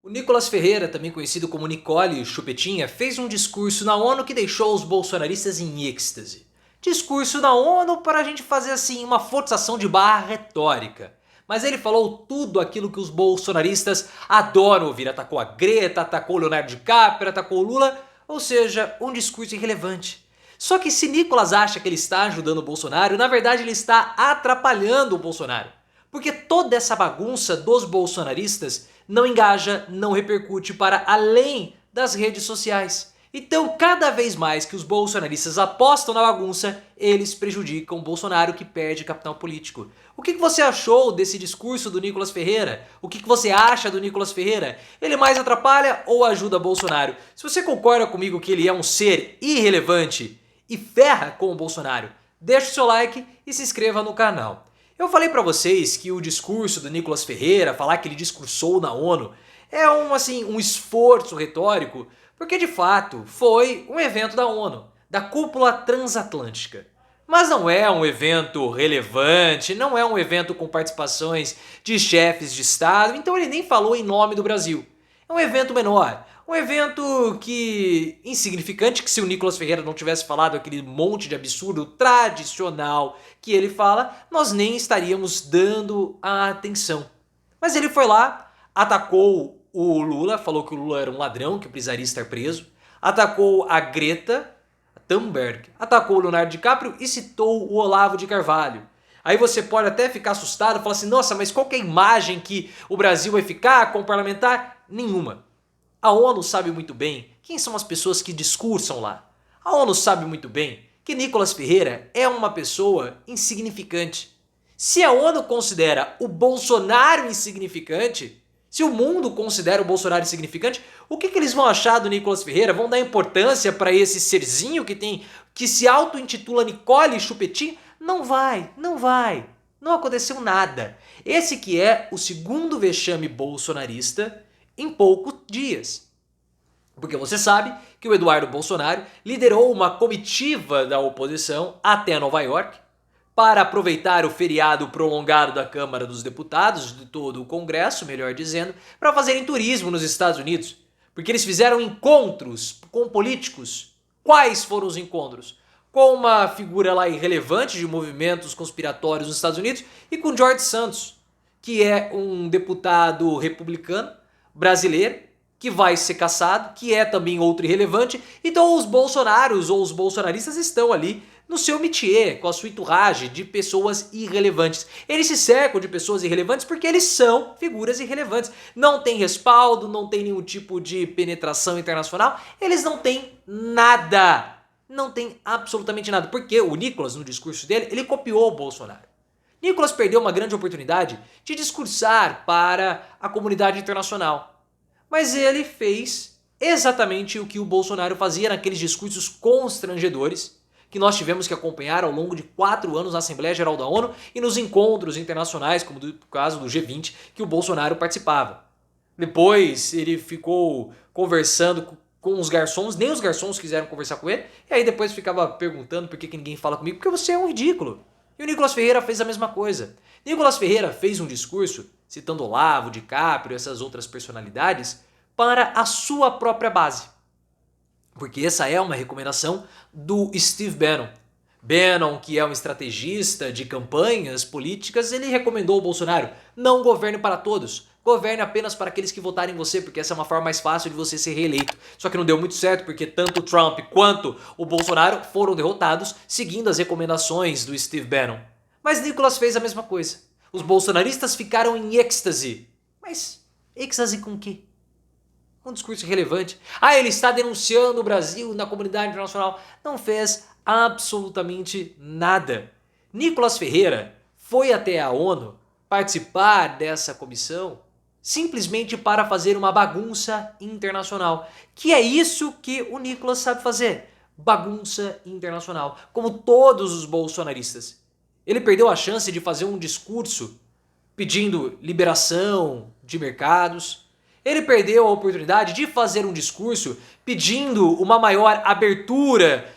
O Nicolas Ferreira, também conhecido como Nicole Chupetinha, fez um discurso na ONU que deixou os bolsonaristas em êxtase. Discurso na ONU para a gente fazer assim uma forçação de barra retórica. Mas ele falou tudo aquilo que os bolsonaristas adoram ouvir. Atacou a Greta, atacou o Leonardo DiCaprio, atacou o Lula, ou seja, um discurso irrelevante. Só que se Nicolas acha que ele está ajudando o Bolsonaro, na verdade ele está atrapalhando o Bolsonaro. Porque toda essa bagunça dos bolsonaristas não engaja, não repercute para além das redes sociais. Então, cada vez mais que os bolsonaristas apostam na bagunça, eles prejudicam o Bolsonaro, que perde capital político. O que você achou desse discurso do Nicolas Ferreira? O que você acha do Nicolas Ferreira? Ele mais atrapalha ou ajuda Bolsonaro? Se você concorda comigo que ele é um ser irrelevante e ferra com o Bolsonaro, deixa o seu like e se inscreva no canal. Eu falei pra vocês que o discurso do Nicolas Ferreira, falar que ele discursou na ONU, é um esforço retórico, porque de fato foi um evento da ONU, da cúpula transatlântica. Mas não é um evento relevante, não é um evento com participações de chefes de Estado, então ele nem falou em nome do Brasil. É um evento menor, um evento que insignificante, que se o Nicolas Ferreira não tivesse falado aquele monte de absurdo tradicional que ele fala, nós nem estaríamos dando a atenção. Mas ele foi lá, atacou o Lula, falou que o Lula era um ladrão, que precisaria estar preso, atacou a Greta Thunberg, atacou o Leonardo DiCaprio e citou o Olavo de Carvalho. Aí você pode até ficar assustado e falar assim, nossa, mas qual que é a imagem que o Brasil vai ficar com o parlamentar? Nenhuma. A ONU sabe muito bem quem são as pessoas que discursam lá. A ONU sabe muito bem que Nicolas Ferreira é uma pessoa insignificante. Se a ONU considera o Bolsonaro insignificante, se o mundo considera o Bolsonaro insignificante, o que eles vão achar do Nicolas Ferreira? Vão dar importância para esse serzinho que se auto-intitula Nicole Chupetinha? Não vai, não vai. Não aconteceu nada. Esse que é o segundo vexame bolsonarista em poucos dias. Porque você sabe que o Eduardo Bolsonaro liderou uma comitiva da oposição até Nova York para aproveitar o feriado prolongado da Câmara dos Deputados, de todo o Congresso, melhor dizendo, para fazerem turismo nos Estados Unidos. Porque eles fizeram encontros com políticos. Quais foram os encontros? Com uma figura lá irrelevante de movimentos conspiratórios nos Estados Unidos e com George Santos, que é um deputado republicano brasileiro que vai ser caçado, que é também outro irrelevante. Então os bolsonaros ou os bolsonaristas estão ali no seu métier, com a sua entourage de pessoas irrelevantes. Eles se cercam de pessoas irrelevantes porque eles são figuras irrelevantes. Não tem respaldo, não tem nenhum tipo de penetração internacional, eles não têm nada. Não tem absolutamente nada. Porque o Nicolas, no discurso dele, ele copiou o Bolsonaro. Nicolas perdeu uma grande oportunidade de discursar para a comunidade internacional. Mas ele fez exatamente o que o Bolsonaro fazia naqueles discursos constrangedores que nós tivemos que acompanhar ao longo de 4 anos na Assembleia Geral da ONU e nos encontros internacionais, como no caso do G20, que o Bolsonaro participava. Depois ele ficou conversando com os garçons, nem os garçons quiseram conversar com ele, e aí depois ficava perguntando por que ninguém fala comigo, porque você é um ridículo. E o Nicolas Ferreira fez a mesma coisa. Nicolas Ferreira fez um discurso, citando Olavo, DiCaprio e essas outras personalidades, para a sua própria base. Porque essa é uma recomendação do Steve Bannon. Bannon, que é um estrategista de campanhas políticas, ele recomendou ao Bolsonaro, não governe para todos, governe apenas para aqueles que votarem em você, porque essa é uma forma mais fácil de você ser reeleito. Só que não deu muito certo, porque tanto o Trump quanto o Bolsonaro foram derrotados, seguindo as recomendações do Steve Bannon. Mas Nicolas fez a mesma coisa. Os bolsonaristas ficaram em êxtase. Mas êxtase com o quê? Um discurso irrelevante. Ah, ele está denunciando o Brasil na comunidade internacional. Não fez absolutamente nada. Nicolas Ferreira foi até a ONU participar dessa comissão simplesmente para fazer uma bagunça internacional. Que é isso que o Nicolas sabe fazer. Bagunça internacional. Como todos os bolsonaristas. Ele perdeu a chance de fazer um discurso pedindo liberação de mercados. Ele perdeu a oportunidade de fazer um discurso pedindo uma maior abertura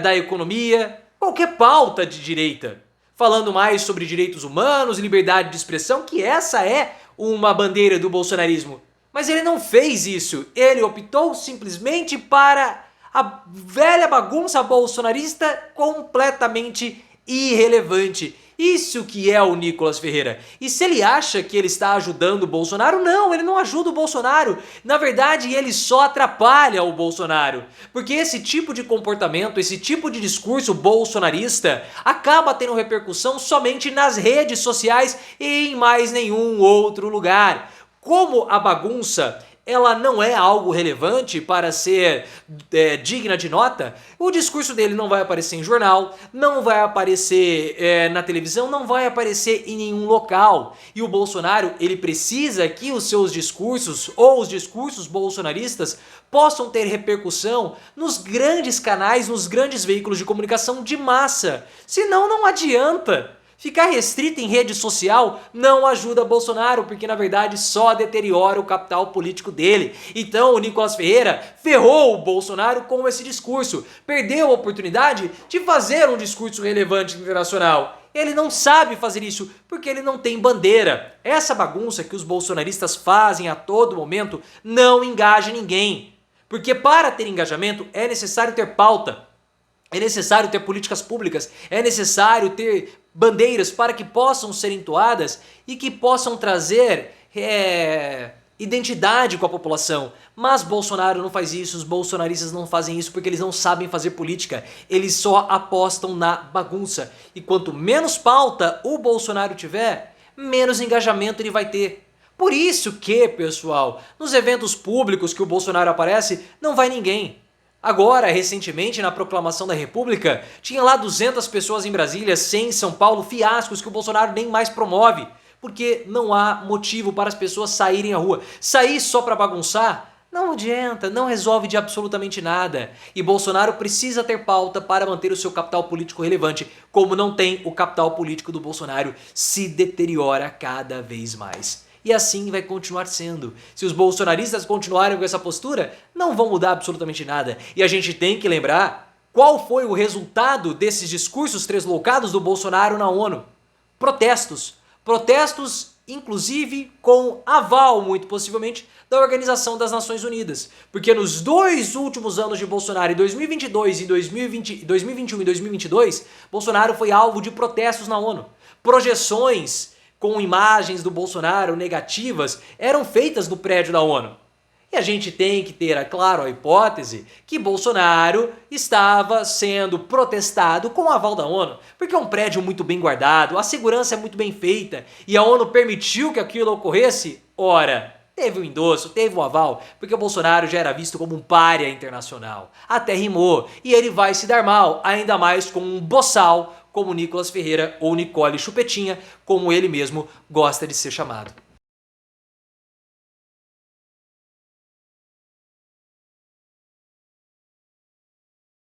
da economia, qualquer pauta de direita, falando mais sobre direitos humanos, liberdade de expressão, que essa é uma bandeira do bolsonarismo. Mas ele não fez isso, ele optou simplesmente para a velha bagunça bolsonarista completamente irrelevante. Isso que é o Nicolas Ferreira. E se ele acha que ele está ajudando o Bolsonaro, não, ele não ajuda o Bolsonaro. Na verdade, ele só atrapalha o Bolsonaro. Porque esse tipo de comportamento, esse tipo de discurso bolsonarista acaba tendo repercussão somente nas redes sociais e em mais nenhum outro lugar. Como a bagunça ela não é algo relevante para ser digna de nota, o discurso dele não vai aparecer em jornal, não vai aparecer na televisão, não vai aparecer em nenhum local. E o Bolsonaro, ele precisa que os seus discursos ou os discursos bolsonaristas possam ter repercussão nos grandes canais, nos grandes veículos de comunicação de massa. Senão não adianta. Ficar restrito em rede social não ajuda Bolsonaro, porque na verdade só deteriora o capital político dele. Então o Nicolas Ferreira ferrou o Bolsonaro com esse discurso, perdeu a oportunidade de fazer um discurso relevante internacional. Ele não sabe fazer isso porque ele não tem bandeira. Essa bagunça que os bolsonaristas fazem a todo momento não engaja ninguém. Porque para ter engajamento é necessário ter pauta. É necessário ter políticas públicas, é necessário ter bandeiras para que possam ser entoadas e que possam trazer identidade com a população. Mas Bolsonaro não faz isso, os bolsonaristas não fazem isso porque eles não sabem fazer política. Eles só apostam na bagunça. E quanto menos pauta o Bolsonaro tiver, menos engajamento ele vai ter. Por isso que, pessoal, nos eventos públicos que o Bolsonaro aparece, não vai ninguém. Agora, recentemente, na proclamação da República, tinha lá 200 pessoas em Brasília, 100 em São Paulo, fiascos que o Bolsonaro nem mais promove, porque não há motivo para as pessoas saírem à rua. Sair só para bagunçar não adianta, não resolve de absolutamente nada. E Bolsonaro precisa ter pauta para manter o seu capital político relevante. Como não tem, o capital político do Bolsonaro se deteriora cada vez mais. E assim vai continuar sendo. Se os bolsonaristas continuarem com essa postura, não vão mudar absolutamente nada. E a gente tem que lembrar qual foi o resultado desses discursos tresloucados do Bolsonaro na ONU. Protestos. Protestos, inclusive, com aval, muito possivelmente, da Organização das Nações Unidas. Porque nos 2 últimos anos de Bolsonaro, em 2022 e 2021 e 2022, Bolsonaro foi alvo de protestos na ONU. Projeções com imagens do Bolsonaro negativas eram feitas no prédio da ONU. E a gente tem que ter, é claro, a hipótese que Bolsonaro estava sendo protestado com o aval da ONU, porque é um prédio muito bem guardado, a segurança é muito bem feita e a ONU permitiu que aquilo ocorresse. Ora, teve o endosso, teve o aval, porque o Bolsonaro já era visto como um pária internacional. Até rimou, e ele vai se dar mal, ainda mais com um boçal como Nicolas Ferreira ou Nicole Chupetinha, como ele mesmo gosta de ser chamado.